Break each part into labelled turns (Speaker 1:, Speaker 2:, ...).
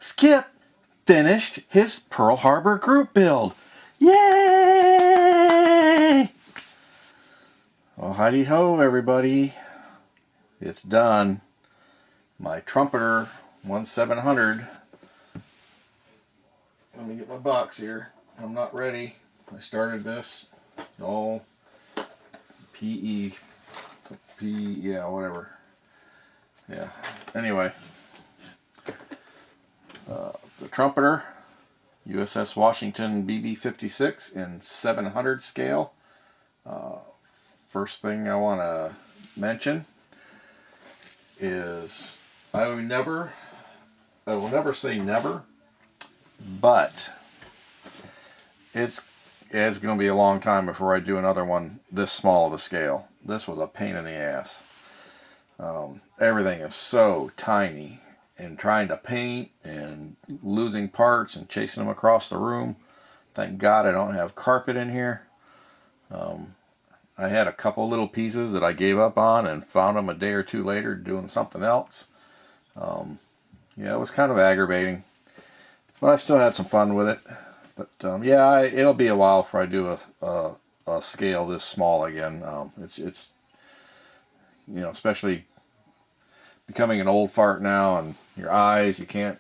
Speaker 1: Skip finished his Pearl Harbor group build. Yay! Well, heidi ho, everybody. It's done. My Trumpeter 1700. Let me get my box here. I'm not ready. I started this. Oh, yeah, whatever. Yeah. Anyway. The Trumpeter, USS Washington BB-56 in 700 scale. First thing I want to mention is I will never say never, but it's going to be a long time before I do another one this small of a scale. This was a pain in the ass. Everything is so tiny, and trying to paint and losing parts and chasing them across the room. Thank God I don't have carpet in here. I had a couple little pieces that I gave up on and found them a day or two later doing something else. Yeah, it was kind of aggravating, but I still had some fun with it. But yeah, it'll be a while before I do a scale this small again. It's you know, especially becoming an old fart now, and your eyes, you can't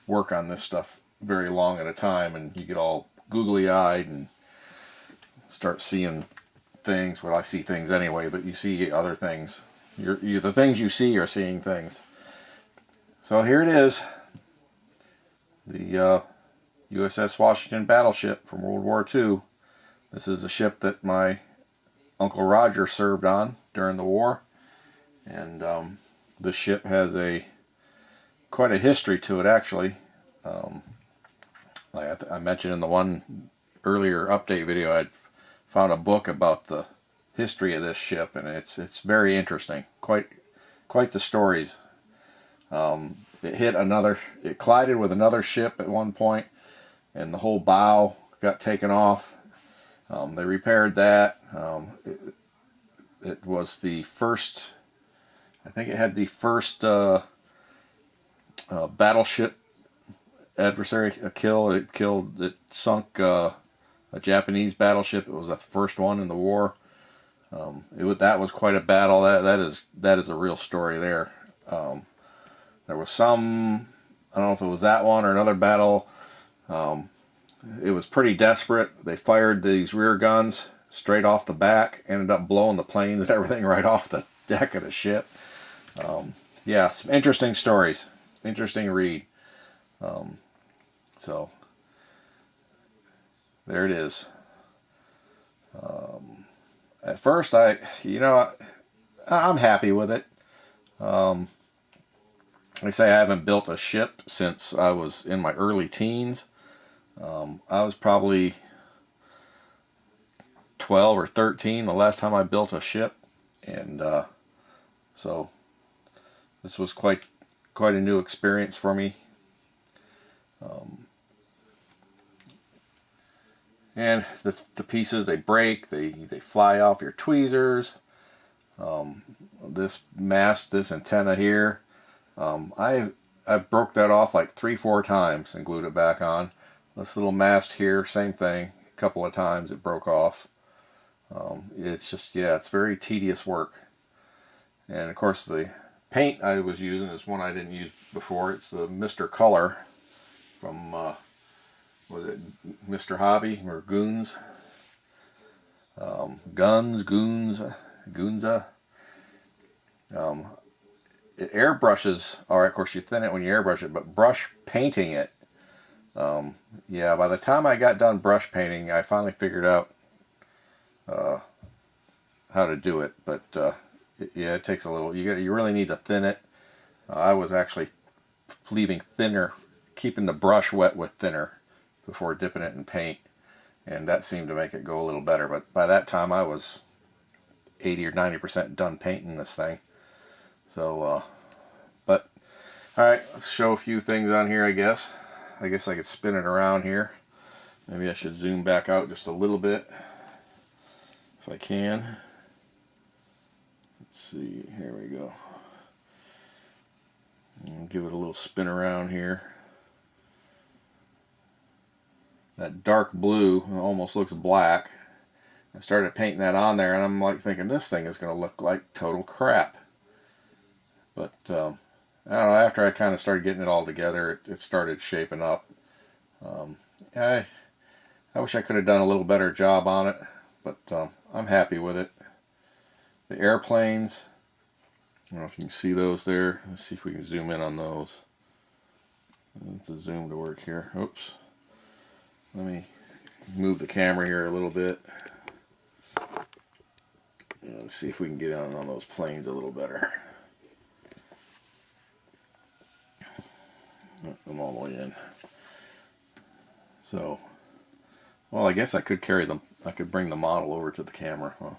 Speaker 1: work on this stuff very long at a time, and you get all googly-eyed and start seeing things. Well, I see things anyway, but you see other things. The things you see are seeing things. So here it is, the USS Washington battleship from World War II. This is a ship that my Uncle Roger served on during the war, and this ship has quite a history to it, actually. Like I mentioned in the one earlier update video, I found a book about the history of this ship, and it's very interesting. Quite the stories. It collided with another ship at one point, and the whole bow got taken off. They repaired that. It was the first. I think it had the first battleship adversary kill. It sunk a Japanese battleship. It was the first one in the war. That was quite a battle. That is a real story there. There was some, I don't know if it was that one or another battle. It was pretty desperate. They fired these rear guns straight off the back, ended up blowing the planes and everything right off the deck of the ship. Yeah, some interesting stories. Interesting read. So there it is. At first, I'm happy with it. Like I say, I haven't built a ship since I was in my early teens. I was probably 12 or 13 the last time I built a ship, and so this was quite a new experience for me. And the pieces, they break, they fly off your tweezers. This mast, this antenna here, I broke that off like 3-4 times and glued it back on. This little mast here, same thing, a couple of times it broke off. It's just, yeah, it's very tedious work. And of course the paint I was using is one I didn't use before. It's the Mr. Color from, was it Mr. Hobby or Goons? Goonza. It airbrushes, alright, of course you thin it when you airbrush it, but brush painting it, yeah, by the time I got done brush painting, I finally figured out how to do it, but yeah, it takes a little, you really need to thin it. I was actually leaving thinner, keeping the brush wet with thinner before dipping it in paint, and that seemed to make it go a little better, but by that time I was 80 or 90% done painting this thing. So, but, alright, let's show a few things on here, I guess. I could spin it around here. Maybe I should zoom back out just a little bit, if I can. Let's see, here we go. I'll give it a little spin around here. that dark blue, almost looks black. I started painting that on there, and I'm like thinking this thing is going to look like total crap. But I don't know, after I kind of started getting it all together, it started shaping up. I wish I could have done a little better job on it, but I'm happy with it. The airplanes, I don't know if you can see those there. Let's see if we can zoom in on those. It's a zoom to work here. Oops. Let me move the camera here a little bit. Let's see if we can get on those planes a little better. I'm all the way in. So, well, I guess I could carry them. I could bring the model over to the camera. Huh?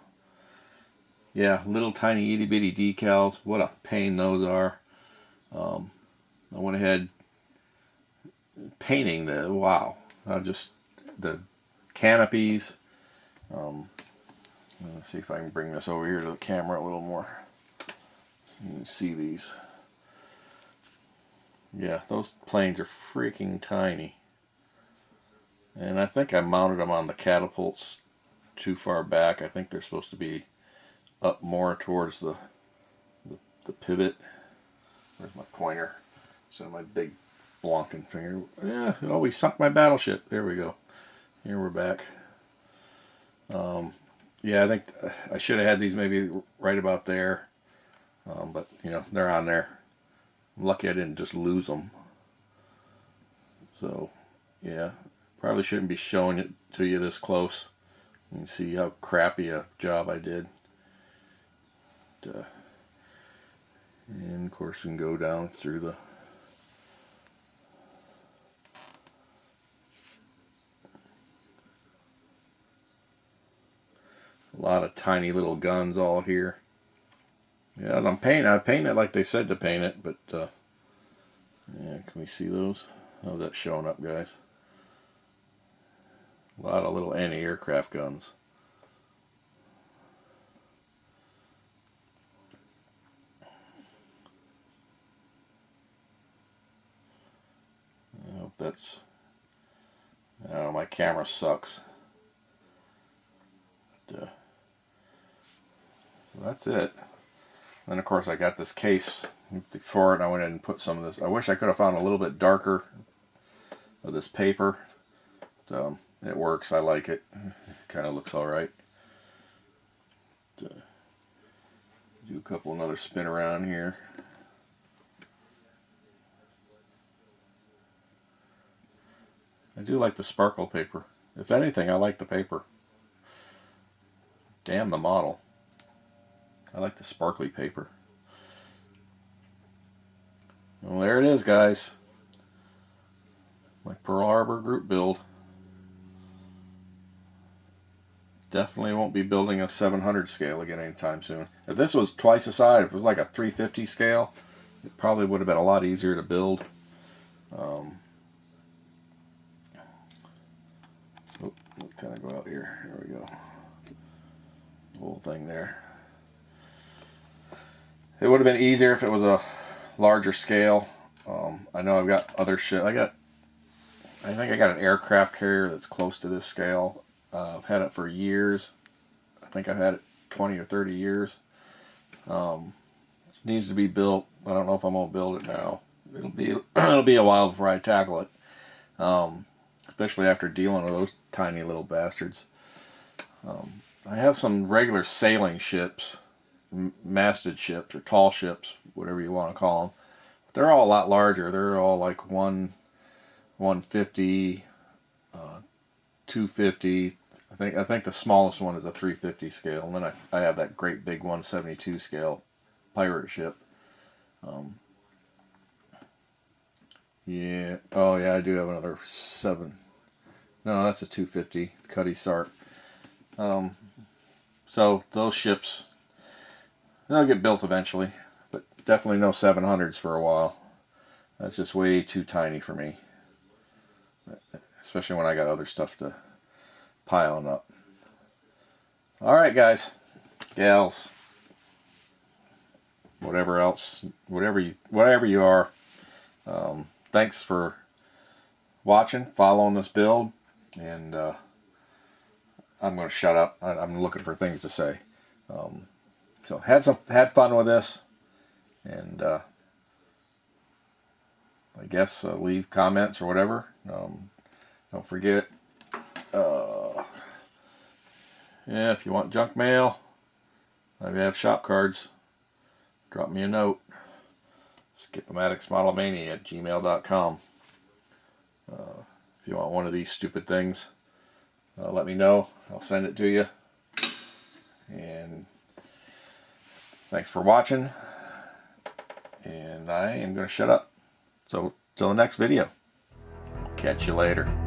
Speaker 1: Yeah, little tiny itty bitty decals. What a pain those are. I went ahead painting the, wow, just the canopies. Let's see if I can bring this over here to the camera a little more. You can see these. Yeah, those planes are freaking tiny. And I think I mounted them on the catapults too far back. I think they're supposed to be up more towards the pivot. Where's my pointer? So my big blonking finger. Yeah, it always sunk my battleship. There we go. Here we're back. Yeah, I think I should have had these maybe right about there. But, you know, they're on there. I'm lucky I didn't just lose them. So, yeah, probably shouldn't be showing it to you this close. You can see how crappy a job I did. And, of course, we can go down through the... A lot of tiny little guns all here. Yeah, as I'm painting, I paint it like they said to paint it, but yeah, can we see those? How's that showing up, guys? A lot of little anti-aircraft guns. I hope that's... I don't know, my camera sucks. But, so that's it. Then of course I got this case for it, and I went ahead and put some of this. I wish I could have found a little bit darker of this paper. It works. I like it. Kind of looks alright. Do a couple another spin around here. I do like the sparkle paper. If anything, I like the paper. Damn the model. I like the sparkly paper. Well, there it is, guys. My Pearl Harbor group build. Definitely won't be building a 700 scale again anytime soon. If this was twice the size, if it was like a 350 scale, it probably would have been a lot easier to build. Let's kind of go out here. Here we go. The whole thing there. It would have been easier if it was a larger scale. I know I've got other shit. I think I got an aircraft carrier that's close to this scale. I've had it for years. I think I've had it 20 or 30 years. It needs to be built. I don't know if I'm gonna build it now. It'll be a while before I tackle it. Especially after dealing with those tiny little bastards. I have some regular sailing ships, masted ships or tall ships, whatever you want to call them. But they're all a lot larger. They're all like 150, 250. I think the smallest one is a 350 scale, and then I have that great big 172 scale pirate ship. Yeah. Oh yeah, I do have another 7. No, that's a 250 Cuddy Sark. So those ships, they'll get built eventually, but definitely no 700s for a while. That's just way too tiny for me, especially when I got other stuff to piling up. All right, guys, gals, whatever else, whatever you are. Thanks for watching, following this build. and I'm going to shut up. I'm looking for things to say. So had fun with this, and I guess leave comments or whatever. Don't forget, yeah, if you want junk mail, if you have shop cards, drop me a note. Skip-O-Matic at gmail.com. If you want one of these stupid things, let me know. I'll send it to you. And thanks for watching. And I am going to shut up. So, till the next video. Catch you later.